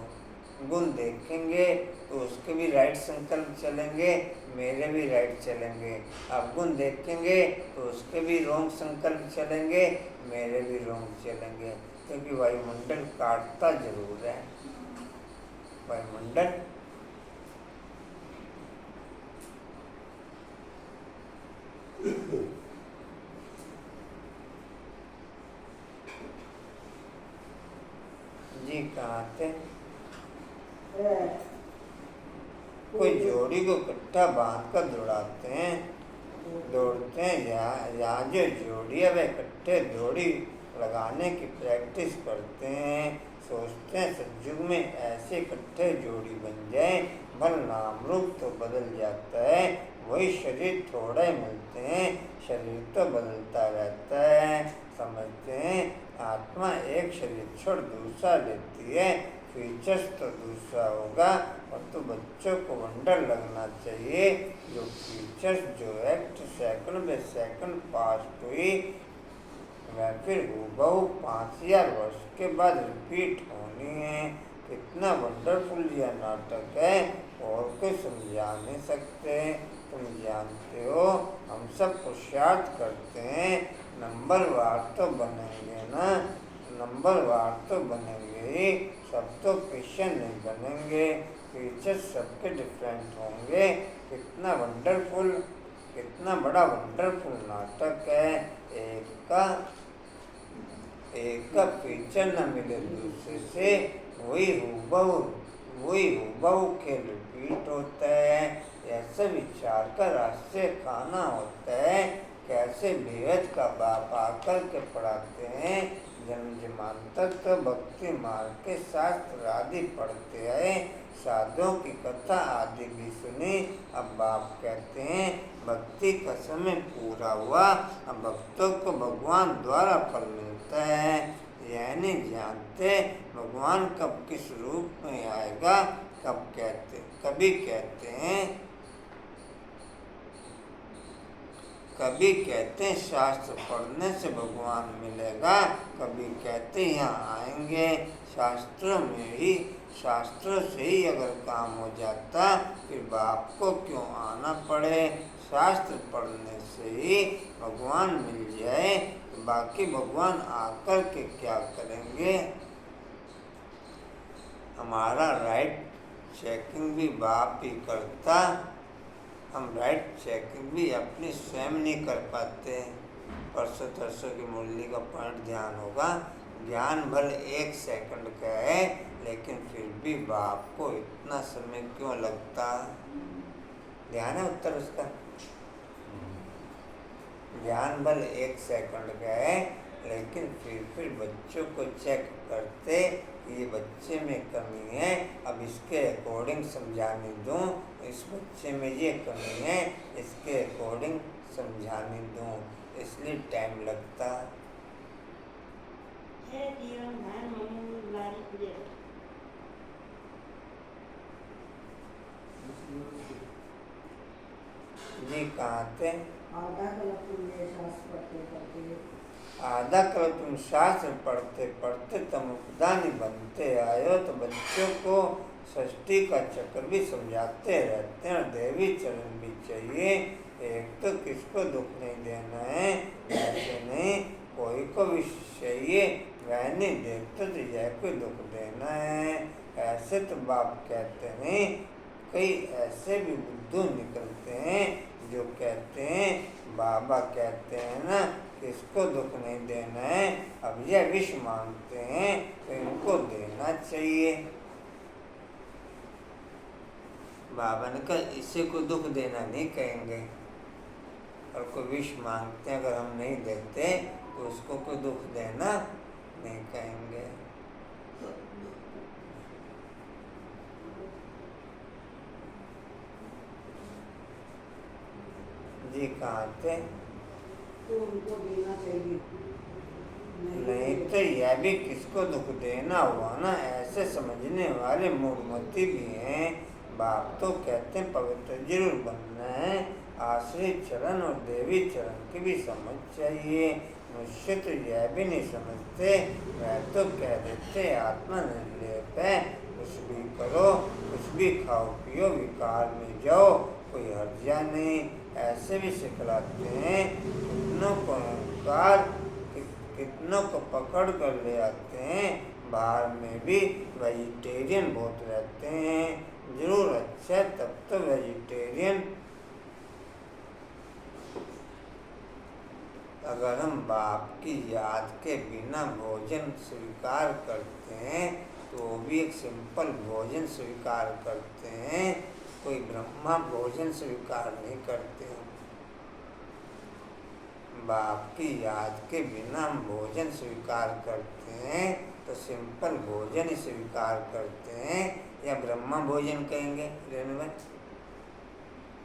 गुण देखेंगे तो उसके भी राइट संकल्प चलेंगे, मेरे भी राइट चलेंगे। अब गुण देखेंगे तो उसके भी रॉन्ग संकल्प चलेंगे, मेरे भी रॉन्ग चलेंगे, क्योंकि वायुमंडल काटता जरूर है। वायुमंडल जी कहाँ थे? कोई जोड़ी को इकट्ठा बांध कर दौड़ाते हैं, दौड़ते हैं। यहाँ जो जोड़ी है वह इकट्ठे जोड़ी लगाने की प्रैक्टिस करते हैं। सोचते हैं सतयुग में ऐसे इकट्ठे जोड़ी बन जाए, भल नाम रूप तो बदल जाता है, वही शरीर थोड़ा ही मिलते हैं, शरीर तो बदलता रहता है। समझते हैं आत्मा एक शरीर छोड़ दूसरा लेती है, फीचर्स तो दूसरा होगा। और तो बच्चों को वंडर लगना चाहिए, जो फीचर्स जो act second by second past हुई वह फिर हूबहू 5000 वर्ष के बाद रिपीट होनी है। कितना वंडरफुल यह नाटक है, और कोई समझा नहीं सकते। तुम जानते हो हम सब पुरुषार्थ करते हैं, नंबरवार तो बनेंगे ना, नंबरवार तो बनेंगे ही, सब तो क्वेश्चन नहीं बनेंगे। फीचर्स सबके डिफरेंट होंगे। कितना वंडरफुल, कितना बड़ा वंडरफुल नाटक है। एक का फीचर न मिले दूसरे से, वही हूबहू के रिपीट होता है। ऐसे विचार का रास्ते खाना होता है। कैसे बेहद का बाप आकर के पढ़ाते हैं, जन्म जन्मांतर तो भक्ति मार्ग के शास्त्र आदि पढ़ते आए, साधुओं की कथा आदि भी सुनी। अब बाप कहते हैं भक्ति का समय पूरा हुआ, अब भक्तों को भगवान द्वारा फल मिलता है। यह नहीं जानते भगवान कब किस रूप में आएगा। कभी कहते हैं शास्त्र पढ़ने से भगवान मिलेगा, कभी कहते हैं यहाँ आएंगे। शास्त्रों से ही अगर काम हो जाता फिर बाप को क्यों आना पड़े। शास्त्र पढ़ने से ही भगवान मिल जाए तो बाकी भगवान आकर के क्या करेंगे। हमारा राइट चेकिंग भी बाप ही करता, हम राइट चेकिंग भी अपनी स्वयं नहीं कर पाते। परसों तरसों की मुरली का पॉइंट ध्यान होगा। ज्ञान भले 1 सेकंड का है, लेकिन फिर भी बाप को इतना समय क्यों लगता? ध्यान है उत्तर उसका। ज्ञान भले 1 सेकंड का है, लेकिन फिर बच्चों को चेक करते ये बच्चे में कमी है, अब इसके अकॉर्डिंग समझाने दूँ, इस बच्चे में ये कमी है, इसके अकॉर्डिंग समझाने दूँ, इसलिए टाइम लगता। जी कहाँ थे?
आधा कलप तुमने शास्त्र पढ़ते पढ़ते
आधा कल तुम शास्त्र पढ़ते पढ़ते तुम उपदानी बनते आयो, तो बच्चों को षष्ठी का चक्र भी समझाते रहते हैं। देवी चरण भी चाहिए। एक तो किसको दुख नहीं देना है, ऐसे नहीं, कोई को भी चाहिए, वह नहीं देखते तो यह कोई दुख देना है, ऐसे तो बाप कहते हैं। कई ऐसे भी बुद्धू निकलते हैं जो कहते हैं, बाबा कहते हैं ना किसको दुख नहीं देना है, अब यह विष मांगते हैं तो इनको देना चाहिए। बाबा ने कहा इसे को दुख देना नहीं कहेंगे, और कोई विष मांगते हैं अगर हम नहीं देते तो उसको कोई दुख देना नहीं कहेंगे। जी कहाँ थे?
तो उनको देना चाहिए।
नहीं तो यह भी किसको दुख देना हुआ ना, ऐसे समझने वाले मूढ़मती भी हैं। बाप तो कहते हैं पवित्र जरूर बनना है, आश्रय चरण और देवी चरण की भी समझ चाहिए। मनुष्य तो यह भी नहीं समझते, वह तो कह देते आत्मा निर्लेप है, कुछ भी करो, कुछ भी खाओ पियो, विकार में जाओ, कोई हर्जा नहीं, ऐसे भी सिखलाते हैं। कितनों को अहंकार, कितनों को पकड़ कर ले आते हैं। बाहर में भी वेजिटेरियन बहुत रहते हैं, जरूर अच्छा, तब तो वेजिटेरियन। अगर हम बाप की याद के बिना भोजन स्वीकार करते हैं तो वो भी एक सिंपल भोजन स्वीकार करते हैं, कोई ब्रह्मा भोजन स्वीकार नहीं करते। बाप की याद के बिना हम भोजन स्वीकार करते हैं तो सिंपल भोजन ही स्वीकार करते हैं, या ब्रह्मा भोजन कहेंगे। रेणु भाई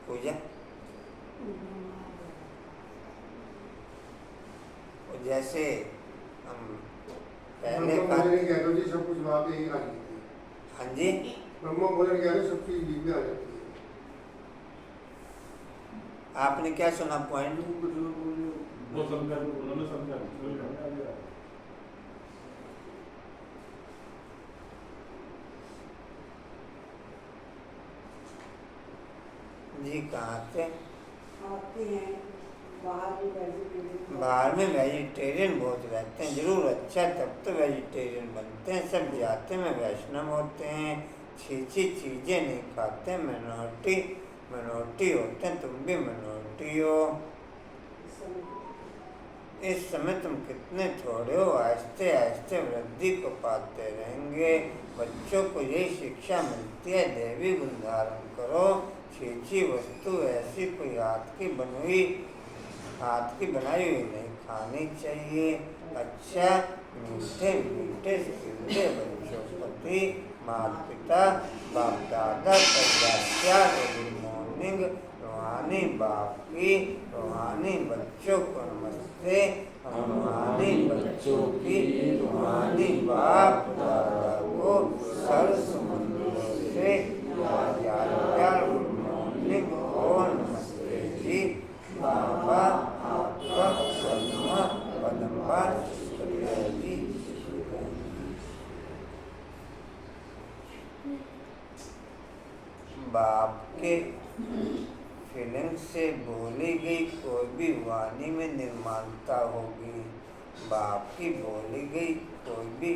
पूजा जैसे हम पहले
कह दो जी, सब कुछ बात यही आ जाती है।
हाँ जी,
ब्रह्म भोजन कह रहे सब चीज बीच में आ जाती है।
आपने क्या सुना पॉइंट?
वो समझा, उन्होंने समझा।
जी कहाँ थे?
आते हैं
बाहर में वेजिटेरियन बहुत रहते हैं, जरूर अच्छा, तब तो वेजिटेरियन बनते हैं। सब जाते में वैष्णव होते हैं, छीछी चीज़ें नहीं खाते, मिनोरिटी होते हैं, तुम भी मिनोरिटी हो। इस समय तुम कितने थोड़े हो, आहिस्ते आहिस्ते वृद्धि को पाते रहेंगे। बच्चों को यही शिक्षा मिलती है, देवी गुण धारण करो, छीछी वस्तु ऐसी कोई हाथ की बनाई हुई नहीं खानी चाहिए। अच्छा, मीठे मीठे सिद्धे बच्चों प्रति माता पिता बाप दादा गुड मॉर्निंग। रूहानी बाप की रूहानी बच्चों को नमस्ते। रूहानी बच्चों की रूहानी बाप दादा को सर्वसुमंगलों से प्यार गुड मॉर्निंग और नमस्ते जी। बाबा आपका सन्मा पदंबार शुक्रिया जी। बाप के फीलिंग से बोली गई कोई भी वाणी में निर्माणता होगी। बाप की बोली गई कोई भी,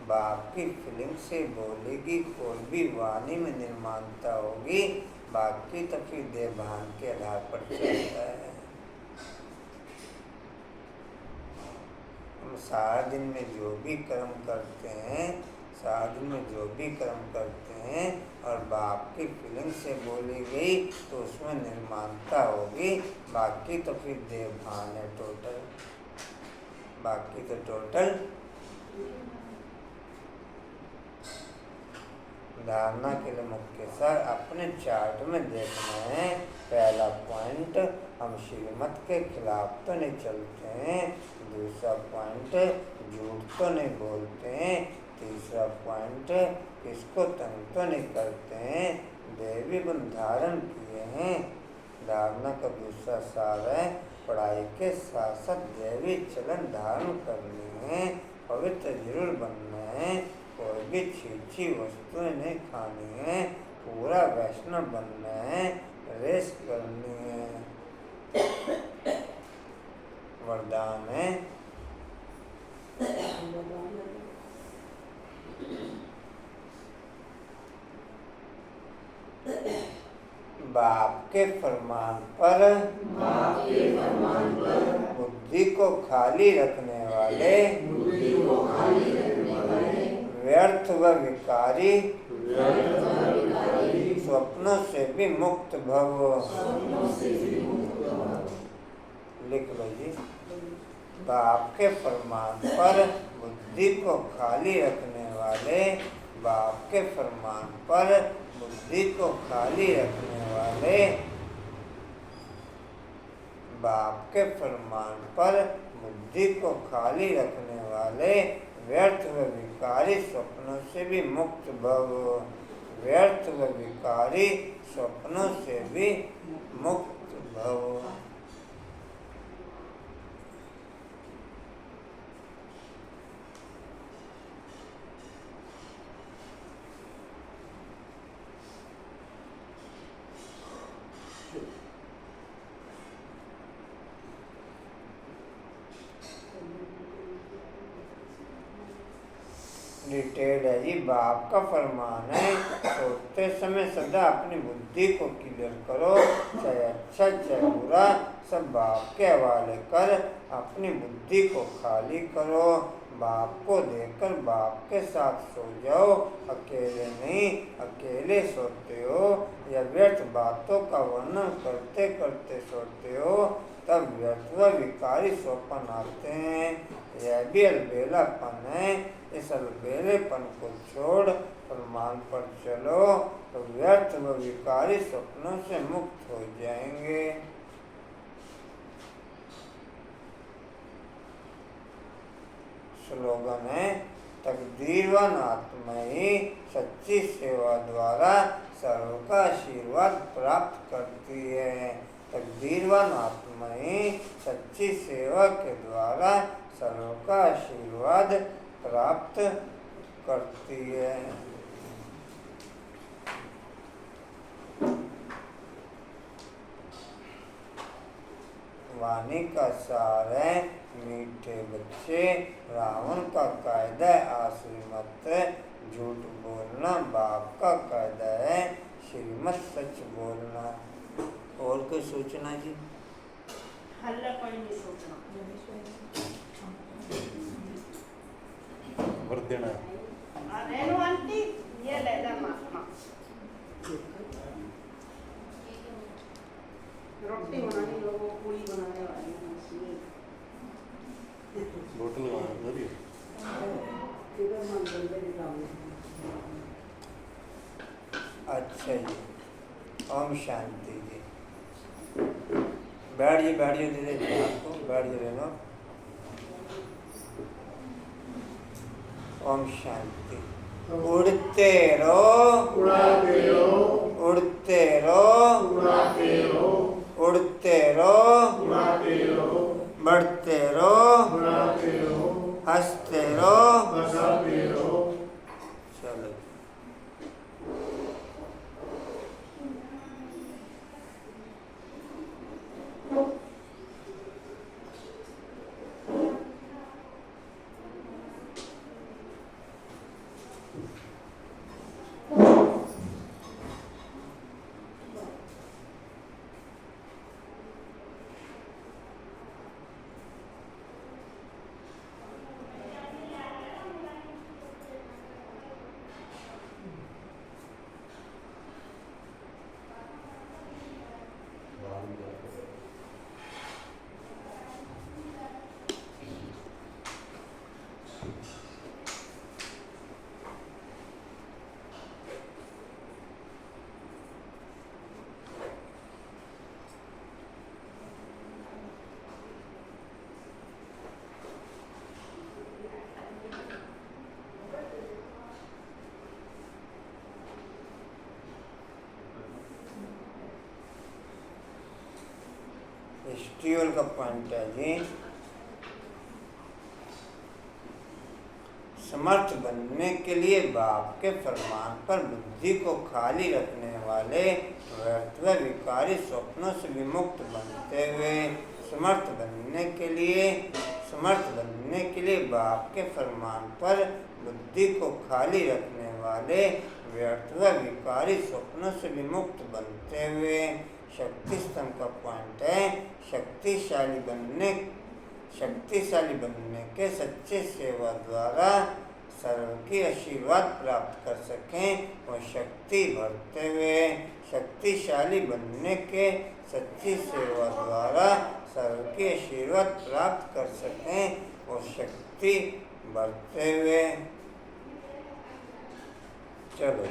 बाप की फीलिंग से बोलेगी कोई भी वाणी में निर्माणता होगी। बाकी तो फिर देह भान के आधार पर चलता है। हम सारा दिन में जो भी कर्म करते हैं, सारा दिन में जो भी कर्म करते हैं और बाप की फीलिंग से बोली गई तो उसमें निर्माणता होगी। बाकी तो फिर देह भान है टोटल, बाकी तो टोटल। धारणा के लिए मुख्य सर अपने चार्ट में देखना है। पहला पॉइंट, हम श्रीमत के खिलाफ तो नहीं चलते हैं। दूसरा पॉइंट, झूठ तो नहीं बोलते हैं। तीसरा पॉइंट, किसको तंग तो नहीं करते हैं। देवी गुण धारण किए हैं। धारणा का दूसरा सार है, पढ़ाई के साथ साथ देवी चलन धारण करनी है। पवित्र जरूर बनना है। कोई भी छीछी वस्तुएं नहीं खानी है। पूरा वैष्णव बनना है। रेस करनी है। वरदान है, बाप के फरमान पर बुद्धि को खाली रखने वाले व्यर्थ व विकारी स्वप्नों से भी मुक्त भव। लिख लो जी। बाप के फरमान पर बुद्धि को खाली रखने वाले, बाप के फरमान पर बुद्धि को खाली रखने वाले, बाप के फरमान पर बुद्धि को खाली रखने वाले व्यर्थ व विकारी स्वप्नों से भी मुक्त भव। व्यर्थ व विकारी स्वप्नों से भी मुक्त भव। डिटेल है जी। बाप का फरमान है, सोते समय सदा अपनी बुद्धि को क्लियर करो। चाहे अच्छा चाहे बुरा सब बाप के हवाले कर अपनी बुद्धि को खाली करो। बाप को देखकर बाप के साथ सो जाओ। अकेले नहीं, अकेले सोते हो या व्यर्थ बातों का वर्णन करते करते सोते हो तब व्यर्थ व विकारी स्वप्न आते हैं। यह भी अलबेलापन है। इस अलबेलेपन को छोड़ प्रमाण पर चलो तो व्यर्थ व विकारी स्वप्नों से मुक्त हो जाएंगे। स्लोगन है, तकदीरवान आत्मा ही सच्ची सेवा द्वारा सर्व का आशीर्वाद प्राप्त करती है। तकदीरवान आत्मा ही सच्ची सेवा के द्वारा सर्व का आशीर्वाद प्राप्त करती है। वाणी का सार है, मीठे बच्चे रावण का कायदा है आसुरी मत। झूठ बोलना बाप का कायदा है, श्रीमत सच बोलना। और कोई सूचना जी?
हल्ला कोई नहीं सोचना।
वर देना है।
रेणु आंटी ये ले ले महात्मा। रोटी बनानी लोगों पूरी बनाने वाली मशीन।
बोतल लगाना जरूरी है।
अच्छा जी, ओम शांति जी। बैठिए बैठिए दीदी, आपको बैठिए लेना। ओम शांति। उड़ते रहो,
उड़ाते रहो,
उड़ते रहो,
उड़ाते रहो,
उड़ते रहो,
उड़ाते रहो,
बढ़ते रहो,
बढ़ाते रहो,
हंसते रहो,
हंसाते रहो।
चलो स्टीवल का पॉइंट है जी, समर्थ बनने के लिए बाप के फरमान पर बुद्धि को खाली रखने वाले व्यर्थ व विकारी स्वप्नों से विमुक्त बनते हुए समर्थ बनने के लिए बाप के फरमान पर बुद्धि को खाली रखने वाले व्यर्थ व विकारी स्वप्नों से विमुक्त बनते हुए शक्ति स्तंभ का पॉइंट है, शक्तिशाली बनने के सच्चे सेवा द्वारा सर्व की आशीर्वाद प्राप्त कर सकें और शक्ति भरते हुए शक्तिशाली बनने के सच्ची सेवा द्वारा सर्व की आशीर्वाद प्राप्त कर सकें और शक्ति भरते हुए चलो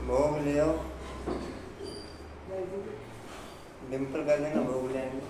भोग ले आओ। डिम्पल कर देना, भोग ले आएंगे।